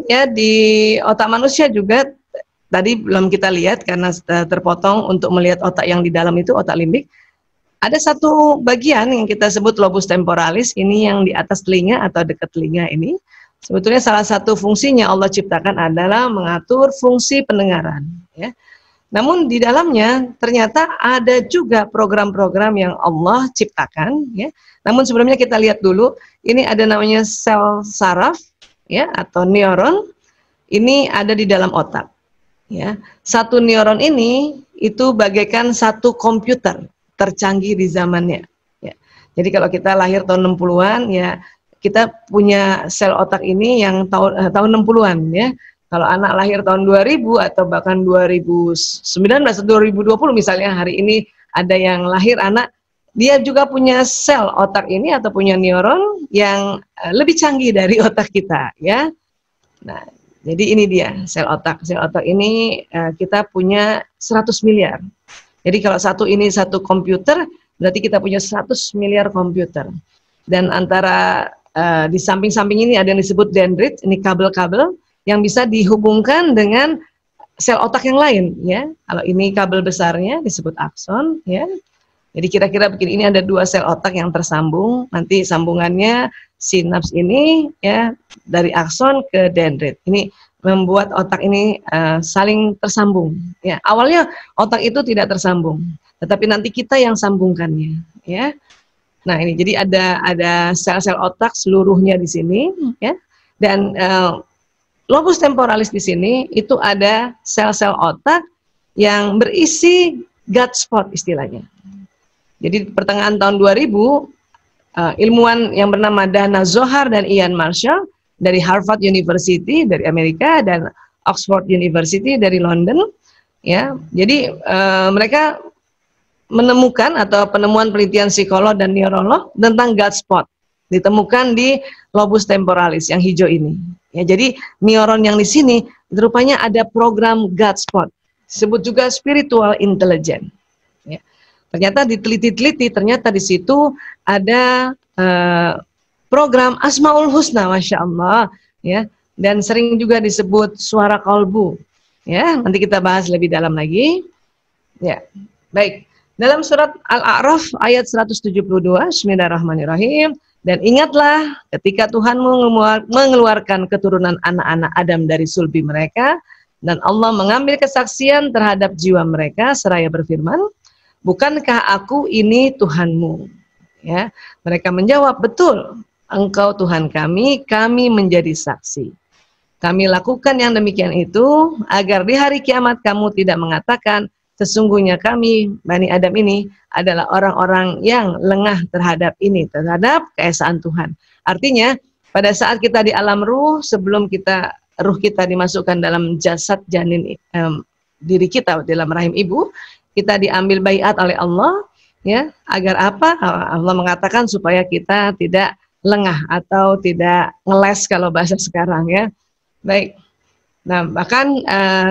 ya di otak manusia juga tadi belum kita lihat karena terpotong untuk melihat otak yang di dalam itu, otak limbik. Ada satu bagian yang kita sebut lobus temporalis, ini yang di atas telinga atau dekat telinga ini. Sebetulnya salah satu fungsinya Allah ciptakan adalah mengatur fungsi pendengaran. Ya. Namun di dalamnya ternyata ada juga program-program yang Allah ciptakan. Ya. Namun sebelumnya kita lihat dulu, ini ada namanya sel saraf, ya, atau neuron. Ini ada di dalam otak. Ya. Satu neuron ini itu bagaikan satu komputer tercanggih di zamannya. Ya. Jadi kalau kita lahir tahun 60-an, ya kita punya sel otak ini yang tahun 60-an, ya. Kalau anak lahir tahun 2000 atau bahkan 2019 atau 2020 misalnya, hari ini ada yang lahir anak, dia juga punya sel otak ini atau punya neuron yang lebih canggih dari otak kita, ya. Nah, jadi ini dia sel otak. Sel otak ini kita punya 100 miliar. Jadi kalau satu ini satu komputer, berarti kita punya 100 miliar komputer. Dan antara di samping-samping ini ada yang disebut dendrit, ini kabel-kabel yang bisa dihubungkan dengan sel otak yang lain, ya. Kalau ini kabel besarnya disebut akson, ya. Jadi kira-kira begini, ini ada dua sel otak yang tersambung, nanti sambungannya sinaps ini, ya, dari akson ke dendrit. Ini membuat otak ini saling tersambung. Ya, awalnya otak itu tidak tersambung, tetapi nanti kita yang sambungkannya. Ya, nah ini jadi ada sel-sel otak seluruhnya di sini. Ya, dan lobus temporalis di sini itu ada sel-sel otak yang berisi gut spot istilahnya. Jadi pertengahan tahun 2000 ilmuwan yang bernama Dana Zohar dan Ian Marshall dari Harvard University dari Amerika dan Oxford University dari London, ya. Jadi mereka menemukan atau penemuan penelitian psikolog dan neurolog tentang gut spot ditemukan di lobus temporalis yang hijau ini. Ya, jadi neuron yang di sini rupanya ada program gut spot, disebut juga spiritual intelligence. Ya. Ternyata diteliti-teliti, ternyata di situ ada program Asmaul Husna, Masya Allah, ya, dan sering juga disebut suara kalbu, ya. Nanti kita bahas lebih dalam lagi, ya. Baik, dalam surat Al-A'raf ayat 172, Bismillahirrahmanirrahim. Dan ingatlah ketika Tuhanmu mengeluarkan keturunan anak-anak Adam dari sulbi mereka, dan Allah mengambil kesaksian terhadap jiwa mereka seraya berfirman, bukankah aku ini Tuhanmu? Ya, mereka menjawab, betul. Engkau Tuhan kami menjadi saksi. Kami lakukan yang demikian itu agar di hari kiamat kamu tidak mengatakan sesungguhnya kami Bani Adam ini adalah orang-orang yang lengah terhadap ini, terhadap keesaan Tuhan. Artinya pada saat kita di alam ruh, sebelum ruh kita dimasukkan dalam jasad janin diri kita dalam rahim ibu, kita diambil baiat oleh Allah, ya, agar apa? Allah mengatakan supaya kita tidak lengah atau tidak ngeles kalau bahasa sekarang, ya. Baik. Nah, bahkan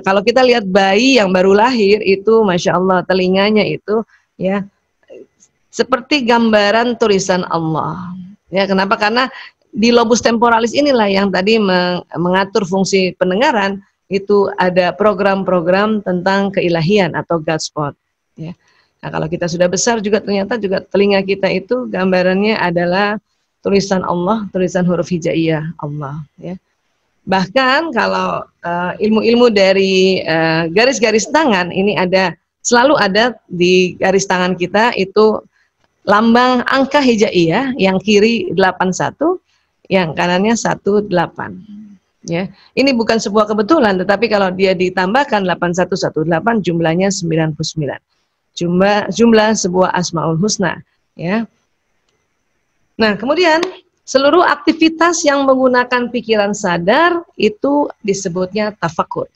kalau kita lihat bayi yang baru lahir itu, Masya Allah, telinganya itu, ya, seperti gambaran tulisan Allah. Ya, kenapa? Karena di lobus temporalis inilah yang tadi mengatur fungsi pendengaran, itu ada program-program tentang keilahian atau God spot. Ya. Nah, kalau kita sudah besar juga ternyata juga telinga kita itu gambarannya adalah tulisan Allah, tulisan huruf hijaiyah Allah. Ya. Bahkan kalau ilmu-ilmu dari garis-garis tangan ini selalu ada di garis tangan kita itu lambang angka hijaiyah, yang kiri 81, yang kanannya 18. Ya, ini bukan sebuah kebetulan, tetapi kalau dia ditambahkan 8118 jumlahnya 99. Jumlah sebuah Asmaul Husna. Ya. Nah, kemudian seluruh aktivitas yang menggunakan pikiran sadar itu disebutnya tafakur.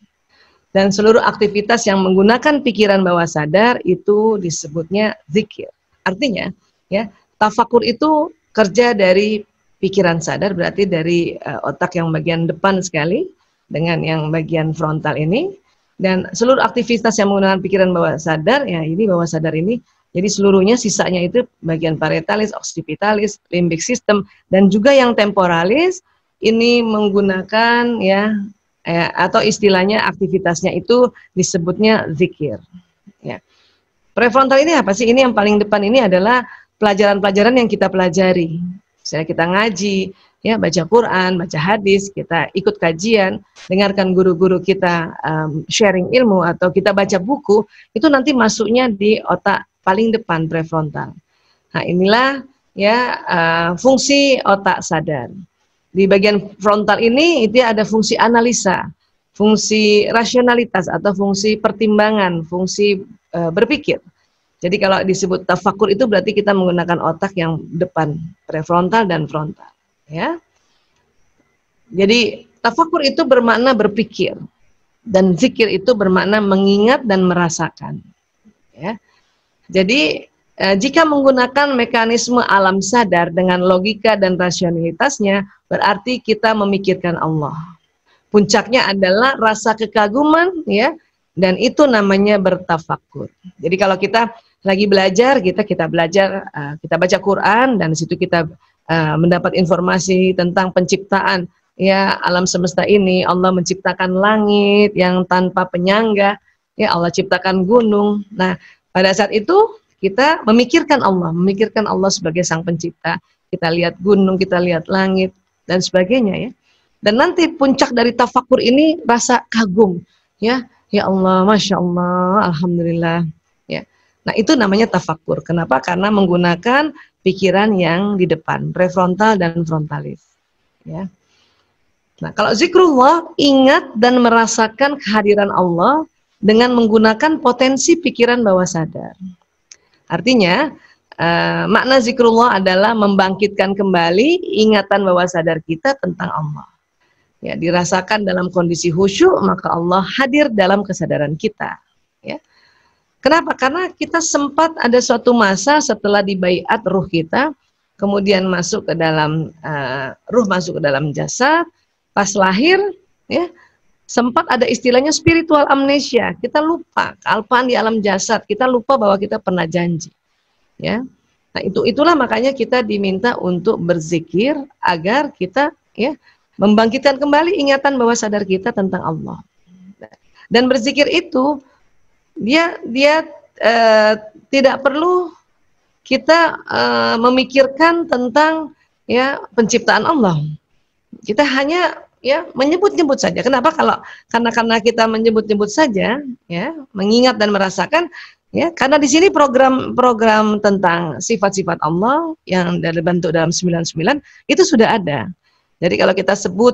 Dan seluruh aktivitas yang menggunakan pikiran bawah sadar itu disebutnya zikir. Artinya, ya, tafakur itu kerja dari pikiran sadar, berarti dari otak yang bagian depan sekali dengan yang bagian frontal ini. Dan seluruh aktivitas yang menggunakan pikiran bawah sadar, ya ini bawah sadar ini, jadi seluruhnya sisanya itu bagian parietalis, occipitalis, limbic system, dan juga yang temporalis, ini menggunakan atau istilahnya aktivitasnya itu disebutnya zikir. Ya. Prefrontal ini apa sih? Ini yang paling depan ini adalah pelajaran-pelajaran yang kita pelajari. Misalnya kita ngaji, ya baca Quran, baca hadis, kita ikut kajian, dengarkan guru-guru kita sharing ilmu atau kita baca buku, itu nanti masuknya di otak paling depan prefrontal. Nah inilah fungsi otak sadar. Di bagian frontal ini itu ada fungsi analisa, fungsi rasionalitas atau fungsi pertimbangan, fungsi berpikir. Jadi kalau disebut tafakur itu berarti kita menggunakan otak yang depan, prefrontal dan frontal. Ya. Jadi tafakur itu bermakna berpikir dan zikir itu bermakna mengingat dan merasakan. Ya. Jadi jika menggunakan mekanisme alam sadar dengan logika dan rasionalitasnya, berarti kita memikirkan Allah. Puncaknya adalah rasa kekaguman, ya, dan itu namanya bertafakur. Jadi kalau kita lagi belajar, kita belajar, kita baca Quran dan di situ kita mendapat informasi tentang penciptaan ya alam semesta ini. Allah menciptakan langit yang tanpa penyangga, ya Allah ciptakan gunung. Nah, pada saat itu kita memikirkan Allah sebagai sang pencipta. Kita lihat gunung, kita lihat langit dan sebagainya ya. Dan nanti puncak dari tafakur ini rasa kagum, ya. Ya Allah, Masya Allah, Alhamdulillah. Ya. Nah itu namanya tafakur. Kenapa? Karena menggunakan pikiran yang di depan, prefrontal dan frontalis. Ya. Nah kalau zikrullah, ingat dan merasakan kehadiran Allah dengan menggunakan potensi pikiran bawah sadar. Artinya, makna zikrullah adalah membangkitkan kembali ingatan bawah sadar kita tentang Allah. Ya, dirasakan dalam kondisi khusyuk, maka Allah hadir dalam kesadaran kita. Ya. Kenapa? Karena kita sempat ada suatu masa setelah dibaiat ruh kita, kemudian masuk ke dalam ruh masuk ke dalam jasad, pas lahir, ya sempat ada istilahnya spiritual amnesia. Kita lupa kealpaan di alam jasad, kita lupa bahwa kita pernah janji. Ya, nah itulah makanya kita diminta untuk berzikir agar kita ya membangkitkan kembali ingatan bawah sadar kita tentang Allah. Dan berzikir itu dia tidak perlu kita memikirkan tentang ya penciptaan Allah. Kita hanya ya menyebut-nyebut saja. Kenapa? Karena kita menyebut-nyebut saja, ya mengingat dan merasakan. Ya, karena di sini program tentang sifat-sifat Allah yang dibentuk dalam 99 itu sudah ada. Jadi kalau kita sebut,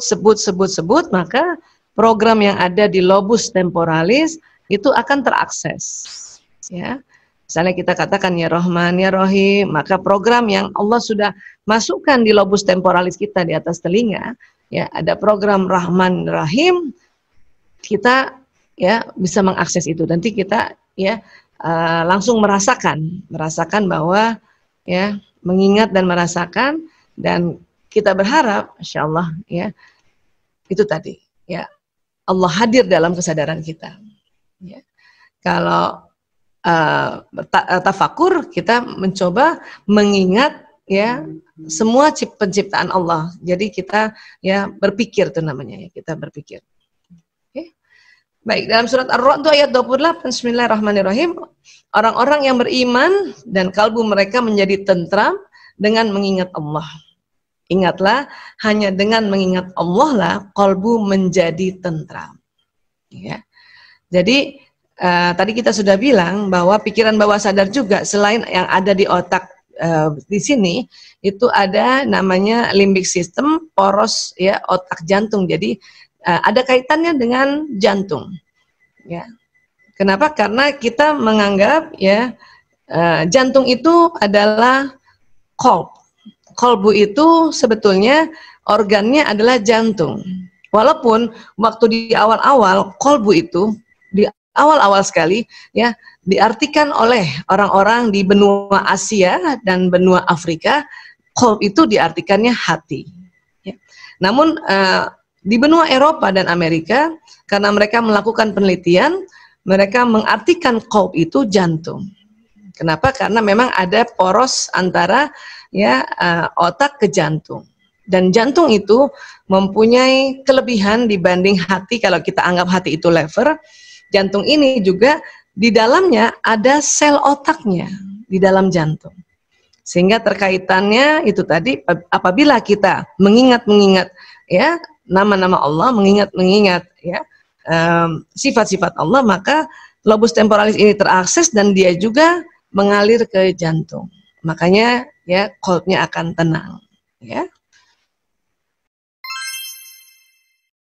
maka program yang ada di lobus temporalis itu akan terakses. Ya, misalnya kita katakan ya Rahman, ya Rahim, maka program yang Allah sudah masukkan di lobus temporalis kita di atas telinga, ya ada program Rahman Rahim, kita ya bisa mengakses itu. Nanti kita ya langsung merasakan bahwa ya mengingat dan merasakan dan kita berharap, insya Allah ya itu tadi ya Allah hadir dalam kesadaran kita. Ya. Kalau tafakur kita mencoba mengingat ya semua penciptaan Allah. Jadi kita ya berpikir itu namanya ya kita berpikir. Baik, dalam surat Ar-Ra'd ayat 28, Bismillahirrahmanirrahim, orang-orang yang beriman dan kalbu mereka menjadi tentram dengan mengingat Allah. Ingatlah, hanya dengan mengingat Allah lah kalbu menjadi tentram. Ya. Jadi tadi kita sudah bilang bahwa pikiran bawah sadar juga selain yang ada di otak di sini itu ada namanya limbic system, poros ya otak jantung. Jadi ada kaitannya dengan jantung. Ya. Kenapa? Karena kita menganggap ya jantung itu adalah qalb. Qalbu itu sebetulnya organnya adalah jantung. Walaupun waktu di awal-awal qalbu itu di awal-awal sekali ya diartikan oleh orang-orang di benua Asia dan benua Afrika, qalb itu diartikannya hati. Ya. Namun di benua Eropa dan Amerika, karena mereka melakukan penelitian, mereka mengartikan qalb itu jantung. Kenapa? Karena memang ada poros antara ya otak ke jantung. Dan jantung itu mempunyai kelebihan dibanding hati. Kalau kita anggap hati itu lever, jantung ini juga di dalamnya ada sel otaknya di dalam jantung. Sehingga terkaitannya itu tadi, apabila kita mengingat-mengingat ya nama-nama Allah, mengingat-mengingat ya sifat-sifat Allah, maka lobus temporalis ini terakses dan dia juga mengalir ke jantung. Makanya ya cold-nya akan tenang ya.